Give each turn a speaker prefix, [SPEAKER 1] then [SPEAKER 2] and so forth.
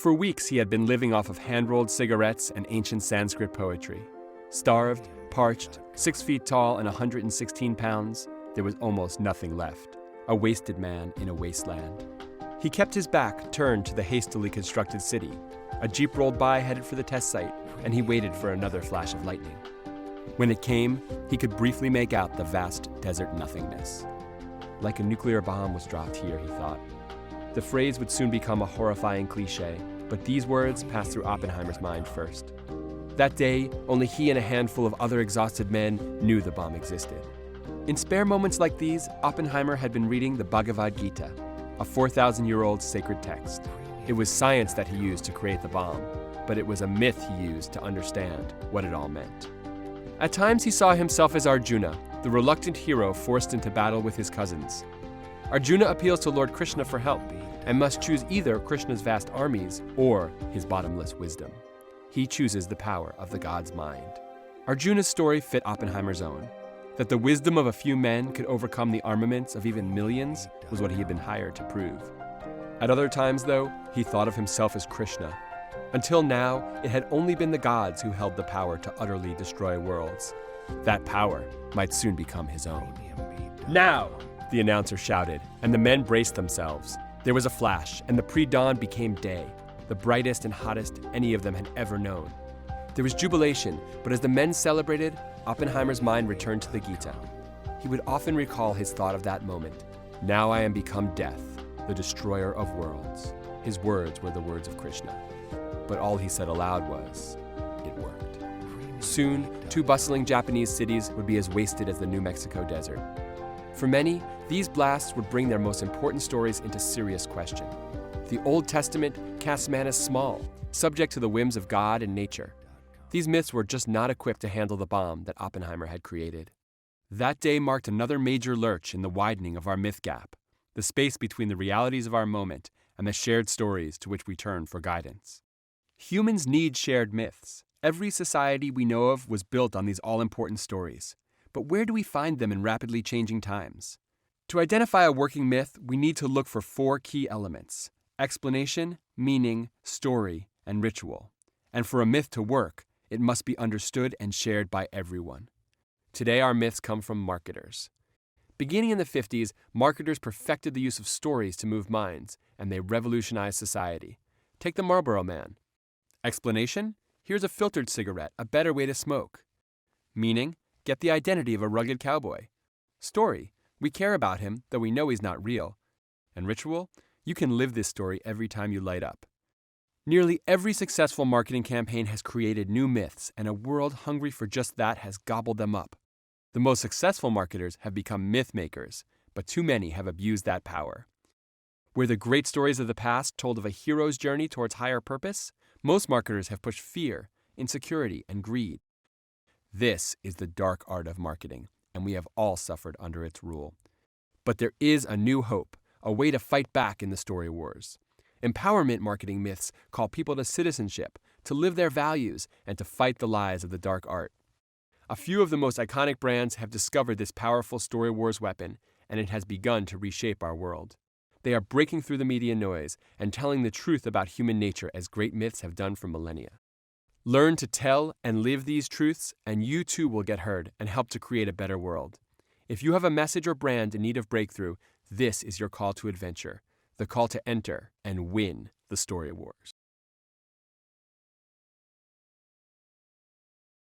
[SPEAKER 1] For weeks, he had been living off of hand-rolled cigarettes and ancient Sanskrit poetry. Starved, parched, 6 feet tall and 116 pounds, there was almost nothing left. A wasted man in a wasteland. He kept his back turned to the hastily constructed city. A jeep rolled by headed for the test site, and he waited for another flash of lightning. When it came, he could briefly make out the vast desert nothingness. Like a nuclear bomb was dropped here, he thought. The phrase would soon become a horrifying cliche, but these words passed through Oppenheimer's mind first. That day, only he and a handful of other exhausted men knew the bomb existed. In spare moments like these, Oppenheimer had been reading the Bhagavad Gita, a 4,000-year-old sacred text. It was science that he used to create the bomb, but it was a myth he used to understand what it all meant. At times, he saw himself as Arjuna, the reluctant hero forced into battle with his cousins. Arjuna appeals to Lord Krishna for help and must choose either Krishna's vast armies or his bottomless wisdom. He chooses the power of the god's mind. Arjuna's story fit Oppenheimer's own. That the wisdom of a few men could overcome the armaments of even millions was what he had been hired to prove. At other times, though, he thought of himself as Krishna. Until now, it had only been the gods who held the power to utterly destroy worlds. That power might soon become his own. "Now!" the announcer shouted, and the men braced themselves. There was a flash, and the pre-dawn became day, the brightest and hottest any of them had ever known. There was jubilation, but as the men celebrated, Oppenheimer's mind returned to the Gita. He would often recall his thought of that moment. "Now I am become death, the destroyer of worlds." His words were the words of Krishna. But all he said aloud was, "It worked." Soon, 2 bustling Japanese cities would be as wasted as the New Mexico desert. For many, these blasts would bring their most important stories into serious question. The Old Testament casts man as small, subject to the whims of God and nature. These myths were just not equipped to handle the bomb that Oppenheimer had created. That day marked another major lurch in the widening of our myth gap, the space between the realities of our moment and the shared stories to which we turn for guidance. Humans need shared myths. Every society we know of was built on these all-important stories. But where do we find them in rapidly changing times? To identify a working myth, we need to look for 4 key elements: explanation, meaning, story, and ritual. And for a myth to work, it must be understood and shared by everyone. Today, our myths come from marketers. Beginning in the 50s, marketers perfected the use of stories to move minds, and they revolutionized society. Take the Marlboro Man. Explanation? Here's a filtered cigarette, a better way to smoke. Meaning? Get the identity of a rugged cowboy. Story? We care about him, though we know he's not real. And ritual? You can live this story every time you light up. Nearly every successful marketing campaign has created new myths, and a world hungry for just that has gobbled them up. The most successful marketers have become myth makers, but too many have abused that power. Where the great stories of the past told of a hero's journey towards higher purpose, most marketers have pushed fear, insecurity, and greed. This is the dark art of marketing, and we have all suffered under its rule. But there is a new hope, a way to fight back in the story wars. Empowerment marketing myths call people to citizenship, to live their values, and to fight the lies of the dark art. A few of the most iconic brands have discovered this powerful story wars weapon, and it has begun to reshape our world. They are breaking through the media noise and telling the truth about human nature as great myths have done for millennia. Learn to tell and live these truths, and you too will get heard and help to create a better world. If you have a message or brand in need of breakthrough, this is your call to adventure, the call to enter and win the story wars.